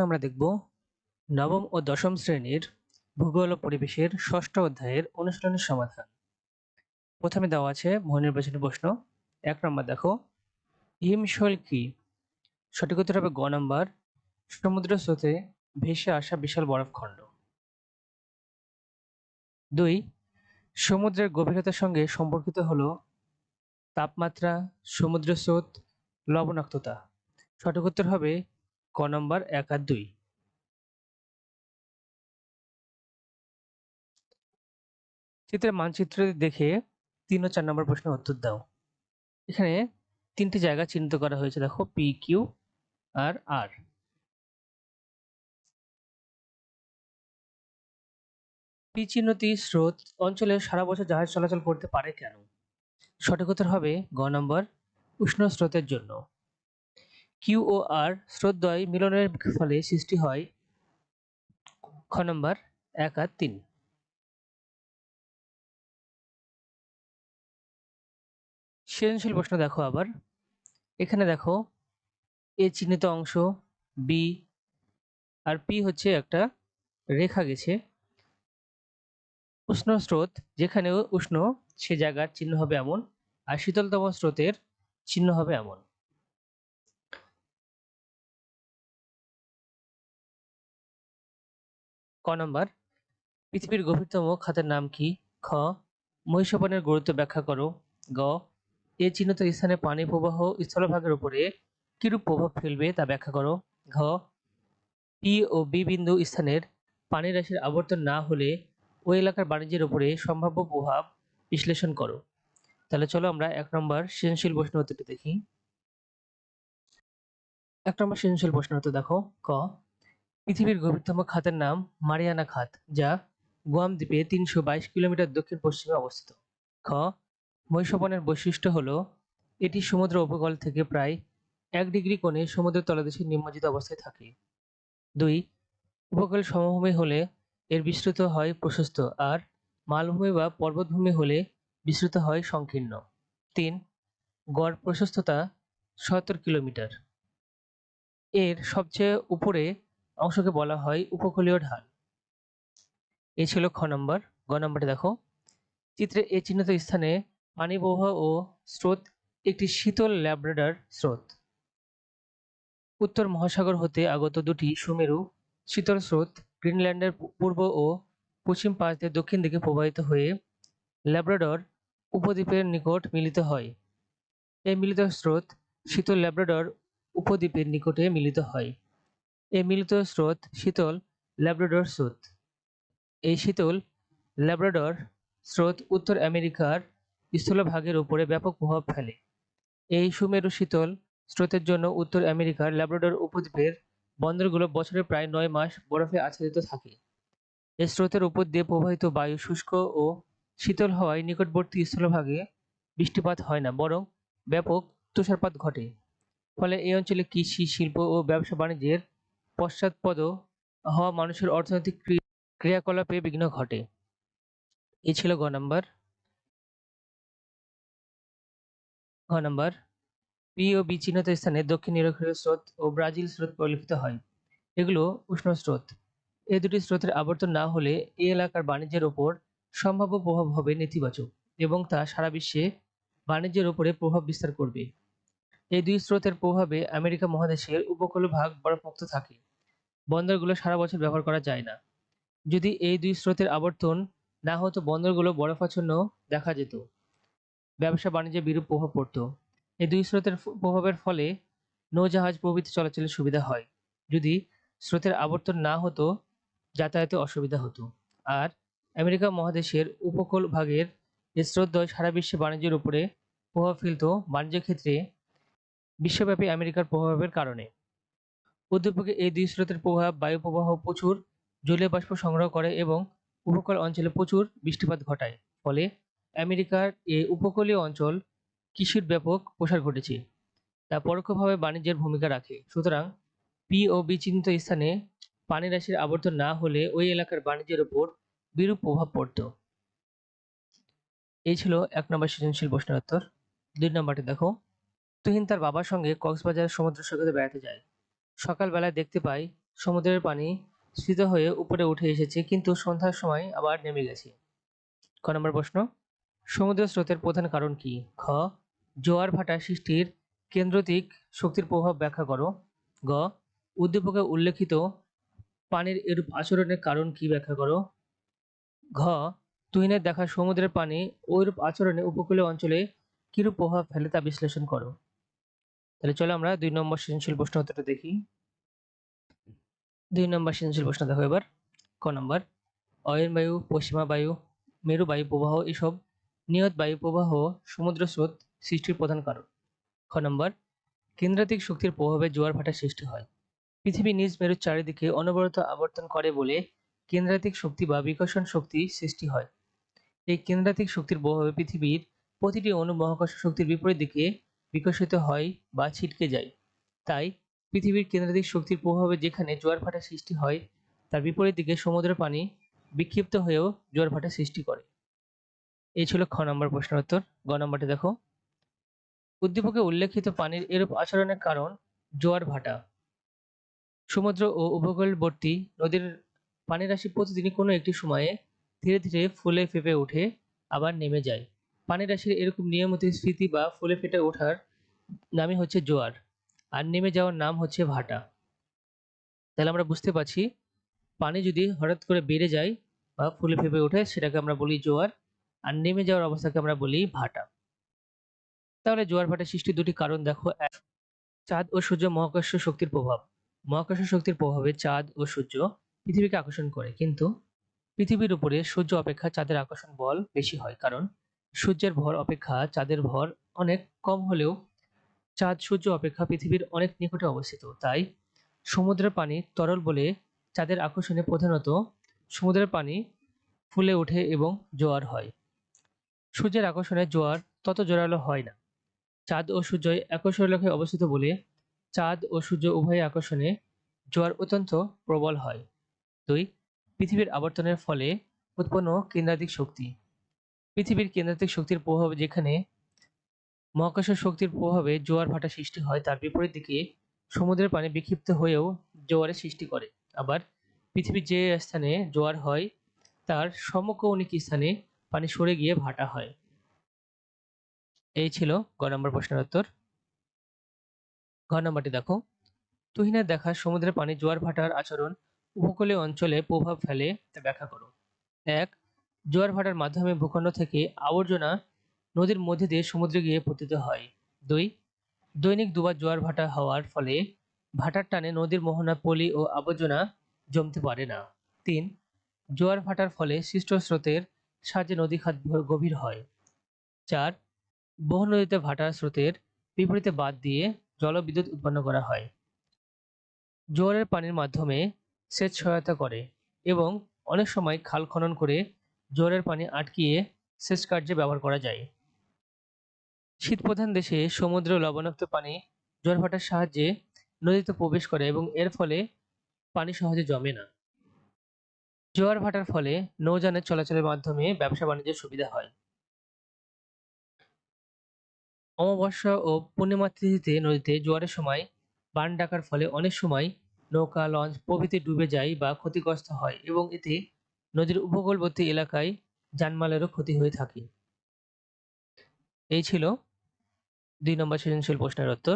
আমরা দেখব নবম ও দশম শ্রেণীর ভূগোল ও পরিবেশের ষষ্ঠ অধ্যায়ের অনুশীলনের সমাধান। প্রথমে দেওয়া আছে বহুনির্বাচনী প্রশ্ন। ১ নম্বর দেখো, হিমশৈল কি? সঠিক উত্তর হবে গ নম্বর, সমুদ্র স্রোতে ভেসে আসা বিশাল বরফখণ্ড। ২, সমুদ্রের গভীরতার সঙ্গে সম্পর্কিত হলো তাপমাত্রা, সমুদ্র স্রোত, লবণাক্ততা। সঠিক উত্তর হবে ক নম্বর ১ আর ২। চিত্রের মানচিত্র দেখে ৩ ও ৪ নম্বর প্রশ্নের উত্তর দাও। এখানে ৩টি জায়গা চিহ্নিত করা হয়েছে, দেখো পি, কিউ আর আর। পি চিহ্নটি স্রোত অঞ্চলে সারা বছর জাহাজ চলাচল করতে পারে কেন? সঠিক উত্তর হবে গ নম্বর, উষ্ণ স্রোতের জন্য। কিউ ও আর স্রোতদ্বয় মিলনের ফলে সৃষ্টি হয় খ নম্বর ১ আর ৩। সৃজনশীল প্রশ্ন দেখো আবার। এখানে দেখো এ চিহ্নিত অংশ, বি আর পি হচ্ছে একটা রেখা গেছে। উষ্ণ স্রোত যেখানে উষ্ণ সে জায়গার চিহ্ন হবে এমন, আর শীতলতম স্রোতের চিহ্ন হবে এমন। ক নম্বর, পৃথিবীর গভীরতম খাতের নাম কি? খ, মহিষাপনের গুরুত্ব ব্যাখ্যা করো। গ, এ চিহ্নিত স্থানে পানি প্রবাহ স্থলভাগের উপরে কিরূপ প্রভাব ফেলবে তা ব্যাখ্যা করো। ঘ, পি ও বি বিন্দু স্থানের পানি রাশির আবর্তন না হলে ওই এলাকার বাণিজ্যের উপরে সম্ভাব্য প্রভাব বিশ্লেষণ করো। তাহলে চলো আমরা ১ নম্বর সৃজনশীল প্রশ্ন উত্তরটি দেখি। ১ নম্বর সৃজনশীল প্রশ্ন উত্তর দেখো। ক, পৃথিবীর গভীরতম খাতের নাম মারিয়ানা খাত, যা গুয়াম দ্বীপে ৩২২ কিলোমিটার দক্ষিণ পশ্চিমে অবস্থিত। খ, মহিষাপনের বৈশিষ্ট্য হলো এটি সমুদ্র উপকূল থেকে প্রায় ১ ডিগ্রি কোণে সমুদ্রের তলদেশে নিমজ্জিত অবস্থায় থাকে। ২, উপকূল সমভূমি হলে এর বিস্তৃত হয় প্রশস্ত, আর মালভূমি বা পর্বতভূমি হলে বিস্তৃত হয় সংকীর্ণ। ৩, গড় প্রশস্ততা ৭০ কিলোমিটার। এর সবচেয়ে উপরে অংশকে বলা হয় উপকূলীয় ঢাল। এ ছিল খ নম্বর। গ নম্বরটি দেখো, চিত্রে এ চিহ্নিত স্থানে পানি প্রবাহ ও স্রোত একটি শীতল ল্যাব্রাডর স্রোত। উত্তর মহাসাগর হতে আগত দুটি সুমেরু শীতল স্রোত গ্রিনল্যান্ডের পূর্ব ও পশ্চিম পাশ দিয়ে দক্ষিণ দিকে প্রবাহিত হয়ে ল্যাব্রাডর উপদ্বীপের নিকট মিলিত হয়। এই মিলিত স্রোত শীতল ল্যাব্রাডর উপদ্বীপের নিকটে মিলিত হয়। এই মিলিত স্রোত শীতল ল্যাব্রাডর স্রোত। এই শীতল ল্যাব্রাডর স্রোত উত্তর আমেরিকার স্থলভাগের উপরে ব্যাপক প্রভাব ফেলে। এই সুমেরু শীতল স্রোতের জন্য উত্তর আমেরিকার ল্যাব্রাডর উপদ্বীপের বন্দরগুলো বছরের প্রায় ৯ মাস বরফে আচ্ছাদিত থাকে। এই স্রোতের উপর দিয়ে প্রবাহিত বায়ু শুষ্ক ও শীতল হওয়ায় নিকটবর্তী স্থলভাগে বৃষ্টিপাত হয় না, বরং ব্যাপক তুষারপাত ঘটে। ফলে এই অঞ্চলে কৃষি, শিল্প ও ব্যবসা বাণিজ্যের পশ্চাৎপদ হওয়া মানুষের অর্থনৈতিক ক্রিয়াকলাপে বিঘ্ন ঘটে। এই ছিল গ নম্বর। ঘ নম্বর, পি ও বি চিহ্নিত স্থানে দক্ষিণ নিরক্ষীয় স্রোত ও ব্রাজিল স্রোত পরিলক্ষিত হয়। এগুলো উষ্ণ স্রোত। এই দুটি স্রোতের আবর্তন না হলে এই এলাকার বাণিজ্যের ওপর সম্ভাব্য প্রভাব হবে নেতিবাচক এবং তা সারা বিশ্বে বাণিজ্যের উপরে প্রভাব বিস্তার করবে। এই দুই স্রোতের প্রভাবে আমেরিকা মহাদেশের উপকূলীয় ভাগ বরফমুক্ত থাকে। বন্দরগুলো সারা বছর ব্যবহার করা যায় না। যদি এই দুই স্রোতের আবর্তন না হতো বন্দরগুলো বরফাচ্ছন্ন দেখা যেত। ব্যবসা বাণিজ্যে বিরূপ প্রভাব পড়ত। এই দুই স্রোতের প্রভাবের ফলে নৌজাহাজ প্রভৃতি চলাচলের সুবিধা হয়। যদি স্রোতের আবর্তন না হতো যাতায়াতে অসুবিধা হতো। আর আমেরিকা মহাদেশের উপকূল ভাগের এই স্রোতদ্বয় সারা বিশ্বে বাণিজ্যের উপরে প্রভাব ফেলত বাণিজ্য ক্ষেত্রে বিশ্বব্যাপী আমেরিকার প্রভাবের কারণে। উদ্দীপকে এই দুই স্রোতের প্রভাব বায়ু প্রবাহ প্রচুর জলীয় বাষ্প সংগ্রহ করে এবং উপকূল অঞ্চলে প্রচুর বৃষ্টিপাত ঘটায়। ফলে আমেরিকার এই উপকূলীয় অঞ্চল কৃষির ব্যাপক প্রসার ঘটেছে, তা পরোক্ষভাবে বাণিজ্যের ভূমিকা রাখে। সুতরাং পি ও বি চিহ্নিত স্থানে পানি রাশির আবর্তন না হলে ওই এলাকার বাণিজ্যের উপর বিরূপ প্রভাব পড়ত। এই ছিল ১ নম্বর সৃজনশীল প্রশ্নের উত্তর। ২ নম্বরটি দেখো, তুহিন তার বাবার সঙ্গে কক্সবাজার সমুদ্র সৈকতে বেড়াতে যায়। সকালবেলায় দেখতে পায় সমুদ্রের পানি স্ফীত হয়ে উপরে উঠে এসেছে কিন্তু সন্ধ্যার সময় আবার নেমে গেছে। ক নম্বর প্রশ্ন, সমুদ্র স্রোতের প্রধান কারণ কি? খ, জোয়ার ভাটা সৃষ্টির কেন্দ্রতিক শক্তির প্রভাব ব্যাখ্যা করো। গ, উদ্দীপকে উল্লেখিত পানির এরূপ আচরণের কারণ কি ব্যাখ্যা করো। ঘ, তুহিনের দেখা সমুদ্রের পানি ওইরূপ আচরণে উপকূলীয় অঞ্চলে কিরূপ প্রভাব ফেলে তা বিশ্লেষণ করো। তাহলে চলো আমরা 2 নম্বর সৃজনশীল প্রশ্ন উত্তরটা দেখি। 2 নম্বর সৃজনশীল প্রশ্ন দেখো এবার। ক নম্বর, অয়ন বায়ু, পশ্চিমা বায়ু, মেরু বায়ু প্রবাহ এসব নিয়ত বায়ু প্রবাহ সমুদ্র স্রোত সৃষ্টির প্রধান কারণ। খ নম্বর, কেন্দ্রাতিক শক্তির প্রভাবে জোয়ার ভাটা সৃষ্টি হয়। পৃথিবী নিজ মেরুর চারিদিকে অনবরত আবর্তন করে বলে কেন্দ্রাতিক শক্তি বা বিকর্ষণ শক্তি সৃষ্টি হয়। এই কেন্দ্রাতিক শক্তির প্রভাবে পৃথিবীর প্রতিটি অণু মহাকর্ষ শক্তির বিপরীত দিকে বিকশিত হয় বা ছিটকে যায়। তাই পৃথিবীর কেন্দ্রাতিক শক্তির প্রভাবে যেখানে জোয়ার ভাটা সৃষ্টি হয় তার বিপরীত দিকে সমুদ্রের পানি বিক্ষিপ্ত হয়েও জোয়ার ভাটা সৃষ্টি করে। এই ছিল খ নম্বর প্রশ্নের উত্তর। গ নম্বরটি দেখো, উদ্দীপকে উল্লেখিত পানির এরূপ আচরণের কারণ জোয়ার ভাটা। সমুদ্র ও উপকূলবর্তী নদীর পানিরাশি প্রতিদিনই কোনো একটি সময়ে ধীরে ধীরে ফুলে ফেঁপে ওঠে আবার নেমে যায়। পানিরাশির এরকম নিয়মিত স্ফীতি বা ফুলে ফেটে ওঠার নামই হচ্ছে জোয়ার, আর নেমে যাওয়ার নাম হচ্ছে ভাটা। তাহলে আমরা বুঝতে পারছি পানি যদি হঠাৎ করে বেড়ে যায় বা ফুলে ফেঁপে ওঠে সেটাকে আমরা বলি জোয়ার, আর নেমে যাওয়ার অবস্থাকে আমরা বলি ভাটা। তাহলে জোয়ার ভাটা সৃষ্টির দুটি কারণ দেখো। এক, চাঁদ ও সূর্য মহাকর্ষ শক্তির প্রভাব। মহাকর্ষ শক্তির প্রভাবে চাঁদ ও সূর্য পৃথিবীকে আকর্ষণ করে, কিন্তু পৃথিবীর উপরে সূর্য অপেক্ষা চাঁদের আকর্ষণ বল বেশি হয়, কারণ সূর্যের ভর অপেক্ষা চাঁদের ভর অনেক কম হলেও চাঁদ সূর্য অপেক্ষা পৃথিবীর অনেক নিকটে অবস্থিত। তাই সমুদ্রের পানি তরল বলে চাঁদের আকর্ষণে প্রধানত সমুদ্রের পানি ফুলে ওঠে এবং জোয়ার হয়। সূর্যের আকর্ষণে জোয়ার তত জোরালো হয় না। চাঁদ ও সূর্য একই সৌররেখায় অবস্থিত বলে চাঁদ ও সূর্য উভয়ের আকর্ষণে জোয়ার অত্যন্ত প্রবল হয়। 2, পৃথিবীর আবর্তনের ফলে উৎপন্ন কেন্দ্রাতিক শক্তি। পৃথিবীর কেন্দ্রাতিক শক্তির প্রভাবে যেখানে মহাকর্ষ শক্তির প্রভাবে জোয়ার ভাটা সৃষ্টি হয় তার বিপরীত দিকে সমুদ্রের পানি বিক্ষিপ্ত হয়েও জোয়ারের সৃষ্টি করে। আবার পৃথিবীর যে স্থানে জোয়ার হয় তার সমকৌণিক স্থানে পানি সরে গিয়ে ভাটা হয়। এই ছিল গ নম্বর প্রশ্নের উত্তর। ঘ নম্বরটি দেখো, তুহিনের দেখা সমুদ্রের পানি জোয়ার ভাটার আচরণ উপকূলীয় অঞ্চলে প্রভাব ফেলে তা ব্যাখ্যা করো। 1, জোয়ার ভাটার মাধ্যমে ভূখণ্ড থেকে আবর্জনা নদীর মধ্যে দিয়ে সমুদ্রে গিয়ে পতিত হয়। 2, দৈনিক দুবার জোয়ার ভাটা হওয়ার ফলে ভাটার টানে নদীর মোহনা পলি ও আবর্জনা জমতে পারে না। 3, জোয়ার ভাটার ফলে সৃষ্ট স্রোতের সাহায্যে নদী খাত গভীর হয়। 4, বহু নদীতে ভাটার স্রোতের বিপরীতে বাঁধ দিয়ে জলবিদ্যুৎ উৎপন্ন করা হয়। জোয়ারের পানির মাধ্যমে সেচ সহায়তা করে এবং অনেক সময় খাল খনন করে জোয়ারের পানি আটকিয়ে সেচ কার্যে ব্যবহার করা যায়। শীতপ্রধান দেশে সমুদ্র লবণাক্ত পানি জোয়ার ভাটার সাহায্যে নদীতে প্রবেশ করে এবং এর ফলে পানি সহজে জমে না। জোয়ার ভাটার ফলে নৌযানের চলাচলের মাধ্যমে ব্যবসা বাণিজ্যের সুবিধা হয়। অমাবস্যা ও পূর্ণিমা তিথিতে নদীতে জোয়ারের সময় বান ডাকার ফলে অনেক সময় নৌকা, লঞ্চ প্রভৃতি ডুবে যায় বা ক্ষতিগ্রস্ত হয় এবং এতে নদীর উপকূলবর্তী এলাকায় জানমালেরও ক্ষতি হয়ে থাকে। এই ছিল 2 নম্বর সৃজনশীল প্রশ্নের উত্তর।